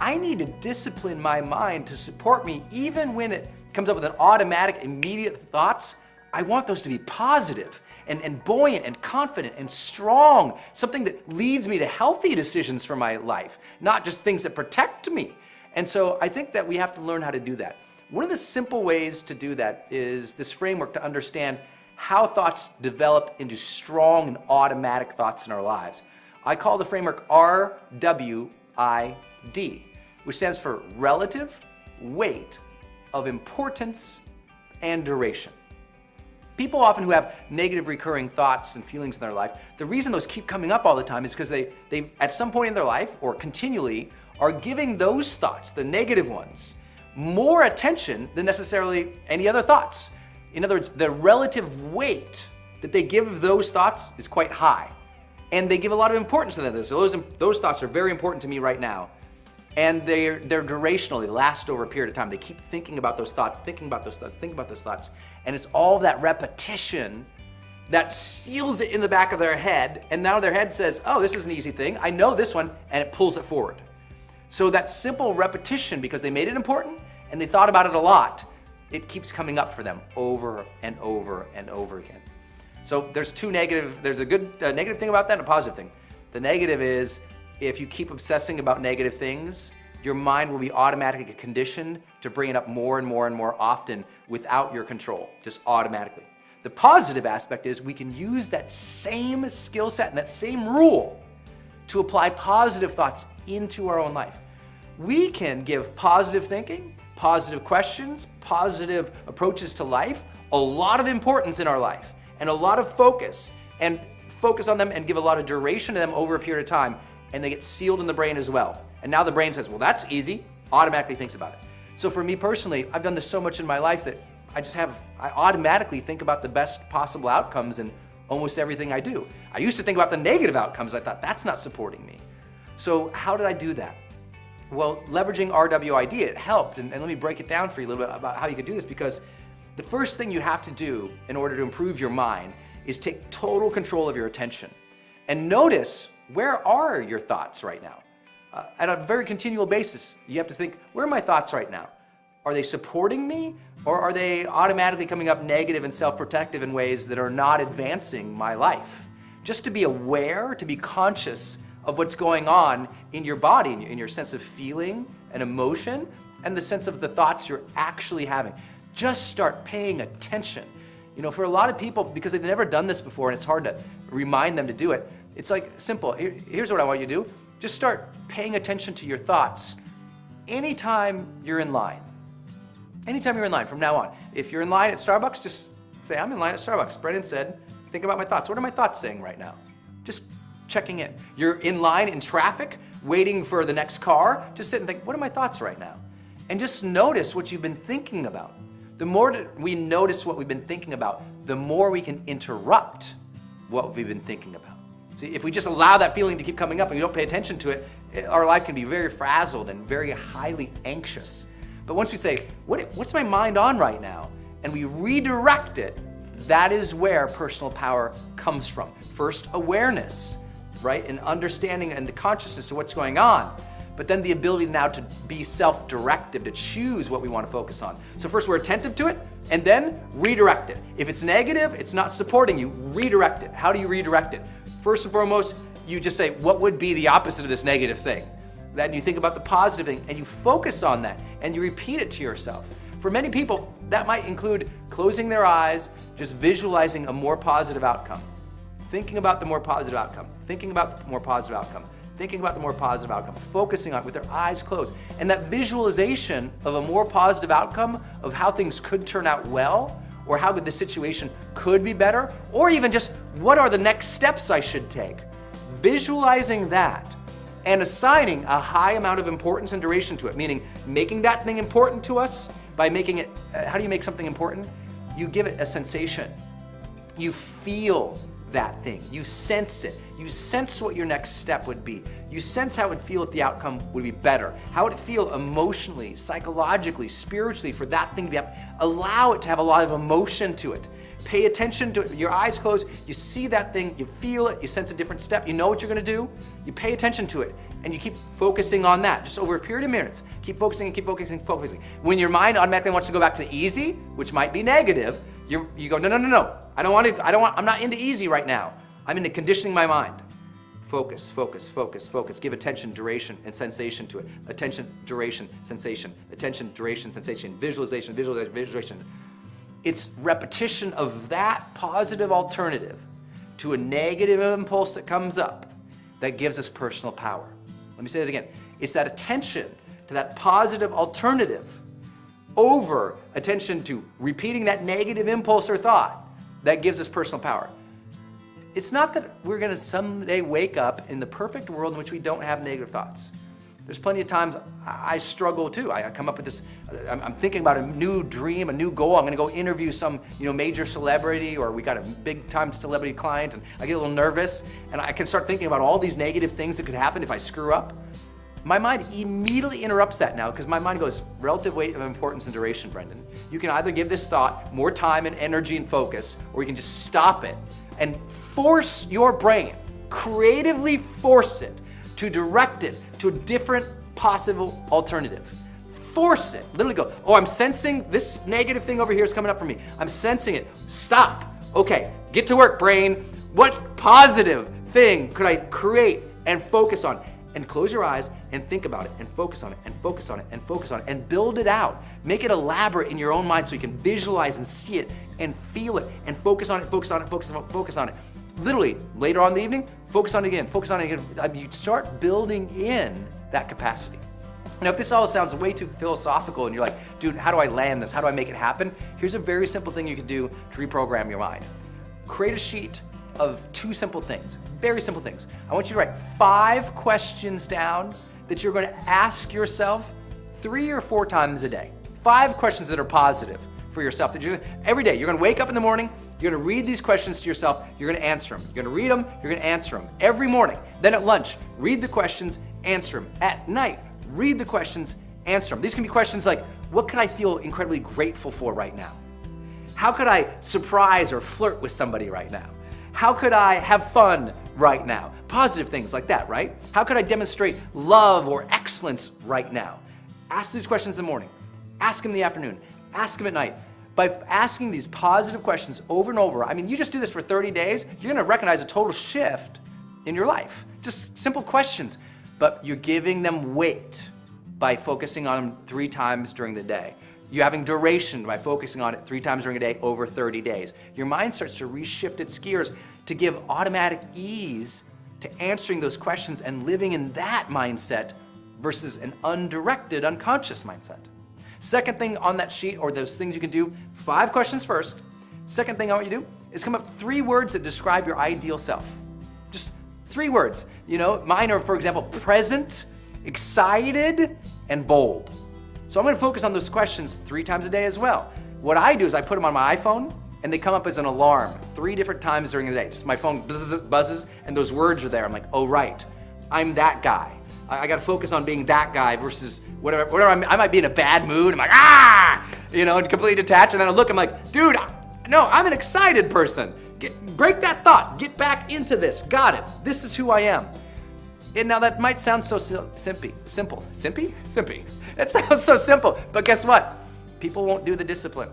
I need to discipline my mind to support me even when it comes up with an automatic, immediate thoughts. I want those to be positive and buoyant and confident and strong, something that leads me to healthy decisions for my life, not just things that protect me. And so I think that we have to learn how to do that. One of the simple ways to do that is this framework to understand how thoughts develop into strong and automatic thoughts in our lives. I call the framework RWID, which stands for relative, weight, of importance, and duration. People often who have negative recurring thoughts and feelings in their life, the reason those keep coming up all the time is because they at some point in their life or continually are giving those thoughts, the negative ones, more attention than necessarily any other thoughts. In other words, the relative weight that they give those thoughts is quite high. And they give a lot of importance to them. So those thoughts are very important to me right now. And they're durational, they last over a period of time. They keep thinking about those thoughts, thinking about those thoughts, thinking about those thoughts. And it's all that repetition that seals it in the back of their head. And now their head says, oh, this is an easy thing. I know this one, and it pulls it forward. So that simple repetition, because they made it important and they thought about it a lot, it keeps coming up for them over and over and over again. So there's a good negative thing about that and a positive thing. The negative is, if you keep obsessing about negative things, your mind will be automatically conditioned to bring it up more and more and more often without your control, just automatically. The positive aspect is we can use that same skill set and that same rule to apply positive thoughts into our own life. We can give positive thinking, positive questions, positive approaches to life a lot of importance in our life and a lot of focus, and focus on them and give a lot of duration to them over a period of time, and they get sealed in the brain as well. And now the brain says, well, that's easy, automatically thinks about it. So for me personally, I've done this so much in my life that I automatically think about the best possible outcomes in almost everything I do. I used to think about the negative outcomes. I thought, that's not supporting me. So how did I do that? Well, leveraging RWID, it helped. And let me break it down for you a little bit about how you can do this, because the first thing you have to do in order to improve your mind is take total control of your attention. And notice, where are your thoughts right now? At a very continual basis, you have to think, where are my thoughts right now? Are they supporting me, or are they automatically coming up negative and self-protective in ways that are not advancing my life? Just to be aware, to be conscious of what's going on in your body, in your sense of feeling and emotion, and the sense of the thoughts you're actually having. Just start paying attention. You know, for a lot of people, because they've never done this before and it's hard to remind them to do it, it's like simple. Here's what I want you to do. Just start paying attention to your thoughts anytime you're in line. Anytime you're in line from now on. If you're in line at Starbucks, just say, I'm in line at Starbucks. Brendon said, think about my thoughts. What are my thoughts saying right now? Just checking in. You're in line in traffic, waiting for the next car. Just sit and think, what are my thoughts right now? And just notice what you've been thinking about. The more we notice what we've been thinking about, the more we can interrupt what we've been thinking about. See, if we just allow that feeling to keep coming up and we don't pay attention to it, our life can be very frazzled and very highly anxious. But once we say, what's my mind on right now? And we redirect it, that is where personal power comes from. First, awareness, right? And understanding and the consciousness to what's going on. But then the ability now to be self-directive, to choose what we want to focus on. So first we're attentive to it, and then redirect it. If it's negative, it's not supporting you, redirect it. How do you redirect it? First and foremost, you just say, what would be the opposite of this negative thing? Then you think about the positive thing, and you focus on that, and you repeat it to yourself. For many people, that might include closing their eyes, just visualizing a more positive outcome. Thinking about the more positive outcome, thinking about the more positive outcome, thinking about the more positive outcome, focusing on it with their eyes closed. And that visualization of a more positive outcome, of how things could turn out well, or how the situation could be better, or even just what are the next steps I should take. Visualizing that and assigning a high amount of importance and duration to it, meaning making that thing important to us by making it, how do you make something important? You give it a sensation. You feel that thing. You sense it. You sense what your next step would be. You sense how it would feel if the outcome would be better. How would it feel emotionally, psychologically, spiritually for that thing to be up? Allow it to have a lot of emotion to it. Pay attention to it. Your eyes closed, you see that thing, you feel it, you sense a different step, you know what you're gonna do, you pay attention to it. And you keep focusing on that, just over a period of minutes. Keep focusing and keep focusing and focusing. When your mind automatically wants to go back to the easy, which might be negative, you go, no, no, no, no. I'm not into easy right now. I'm into conditioning my mind. Focus, focus, focus, focus. Give attention, duration, and sensation to it. Attention, duration, sensation. Attention, duration, sensation. Visualization, visualization, visualization. It's repetition of that positive alternative to a negative impulse that comes up that gives us personal power. Let me say that again. It's that attention to that positive alternative over attention to repeating that negative impulse or thought that gives us personal power. It's not that we're going to someday wake up in the perfect world in which we don't have negative thoughts. There's plenty of times I struggle too. I come up with this, I'm thinking about a new dream, a new goal. I'm going to go interview some major celebrity, or we got a big time celebrity client, and I get a little nervous and I can start thinking about all these negative things that could happen if I screw up. My mind immediately interrupts that now, because my mind goes, relative weight of importance and duration, Brendon. You can either give this thought more time and energy and focus, or you can just stop it and force your brain, creatively force it to direct it to a different possible alternative. Force it. Literally go, oh, I'm sensing this negative thing over here is coming up for me. I'm sensing it. Stop. Okay, get to work, brain. What positive thing could I create and focus on? And close your eyes and think about it and focus on it and focus on it and focus on it and build it out. Make it elaborate in your own mind so you can visualize and see it and feel it and focus on it, focus on it, focus on it. Literally, later on in the evening, focus on it again, focus on it again. I mean, you start building in that capacity. Now, if this all sounds way too philosophical and you're like, dude, how do I land this? How do I make it happen? Here's a very simple thing you can do to reprogram your mind. Create a sheet of 2 simple things, very simple things. I want you to write 5 questions down that you're going to ask yourself 3 or 4 times a day. 5 questions that are positive for yourself. That every day, you're going to wake up in the morning, you're going to read these questions to yourself, you're going to answer them. You're going to read them, you're going to answer them. Every morning. Then at lunch, read the questions, answer them. At night, read the questions, answer them. These can be questions like, what could I feel incredibly grateful for right now? How could I surprise or flirt with somebody right now? How could I have fun right now? Positive things like that, right? How could I demonstrate love or excellence right now? Ask these questions in the morning. Ask them in the afternoon. Ask them at night. By asking these positive questions over and over, I mean, you just do this for 30 days, you're gonna recognize a total shift in your life. Just simple questions, but you're giving them weight by focusing on them 3 times during the day. You're having duration by focusing on it 3 times during a day over 30 days. Your mind starts to reshift its gears to give automatic ease to answering those questions and living in that mindset versus an undirected, unconscious mindset. Second thing on that sheet, or those things you can do, 5 questions first. Second thing I want you to do is come up with 3 words that describe your ideal self. Just 3 words. Mine are, for example, present, excited, and bold. So I'm going to focus on those questions 3 times a day as well. What I do is I put them on my iPhone, and they come up as an alarm 3 different times during the day. Just my phone buzzes, and those words are there. I'm like, oh, right, I'm that guy. I got to focus on being that guy versus whatever. I might be in a bad mood. I'm like, and completely detached. And then I look, I'm like, dude, no, I'm an excited person. Break that thought. Get back into this. Got it. This is who I am. And now that might sound so simple. Simpy? It sounds so simple, but guess what? People won't do the discipline.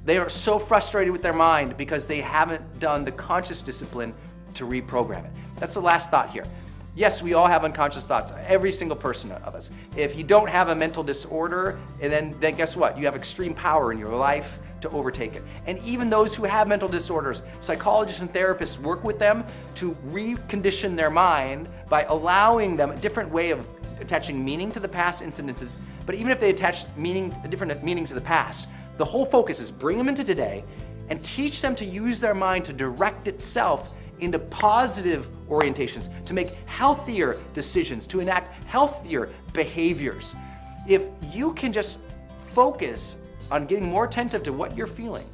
They are so frustrated with their mind because they haven't done the conscious discipline to reprogram it. That's the last thought here. Yes, we all have unconscious thoughts, every single person of us. If you don't have a mental disorder, then guess what? You have extreme power in your life to overtake it. And even those who have mental disorders, psychologists and therapists work with them to recondition their mind by allowing them a different way of attaching meaning to the past incidences. But even if they attach a different meaning to the past, the whole focus is bring them into today and teach them to use their mind to direct itself into positive orientations, to make healthier decisions, to enact healthier behaviors. If you can just focus on getting more attentive to what you're feeling,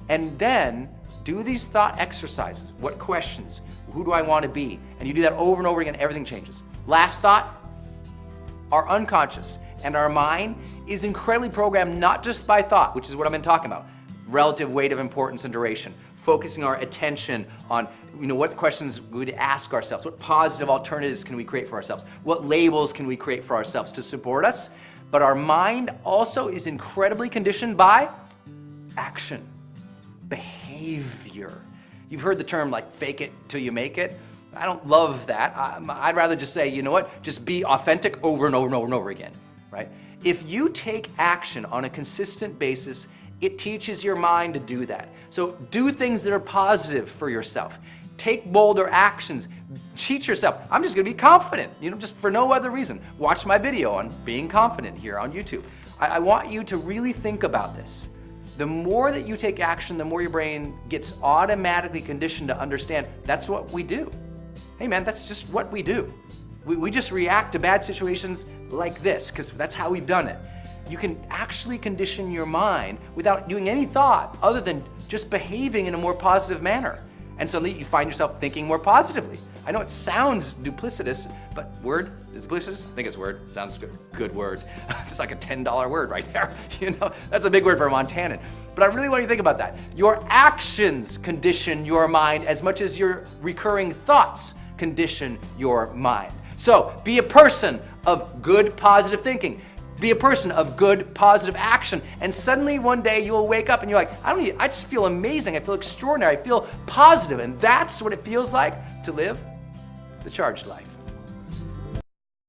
and then do these thought exercises. What questions? Who do I want to be? And you do that over and over again, everything changes. Last thought, our unconscious and our mind is incredibly programmed not just by thought, which is what I've been talking about, relative weight of importance and duration. focusing our attention on what questions we would ask ourselves, what positive alternatives can we create for ourselves, what labels can we create for ourselves to support us. But our mind also is incredibly conditioned by action, behavior. You've heard the term like fake it till you make it. I don't love that. I'd rather just say, you know what, just be authentic over and over and over and over again, right? If you take action on a consistent basis, it teaches your mind to do that. So do things that are positive for yourself. Take bolder actions. Teach yourself, I'm just gonna be confident, just for no other reason. Watch my video on being confident here on YouTube. I want you to really think about this. The more that you take action, the more your brain gets automatically conditioned to understand that's what we do. Hey man, that's just what we do. We just react to bad situations like this because that's how we've done it. You can actually condition your mind without doing any thought other than just behaving in a more positive manner. And suddenly you find yourself thinking more positively. I know it sounds duplicitous, but word is duplicitous? I think it's word. Sounds good. Good word. It's like a $10 word right there. That's a big word for a Montanan. But I really want you to think about that. Your actions condition your mind as much as your recurring thoughts condition your mind. So be a person of good, positive thinking. Be a person of good, positive action. And suddenly one day you'll wake up and you're like, I just feel amazing. I feel extraordinary. I feel positive. And that's what it feels like to live the charged life.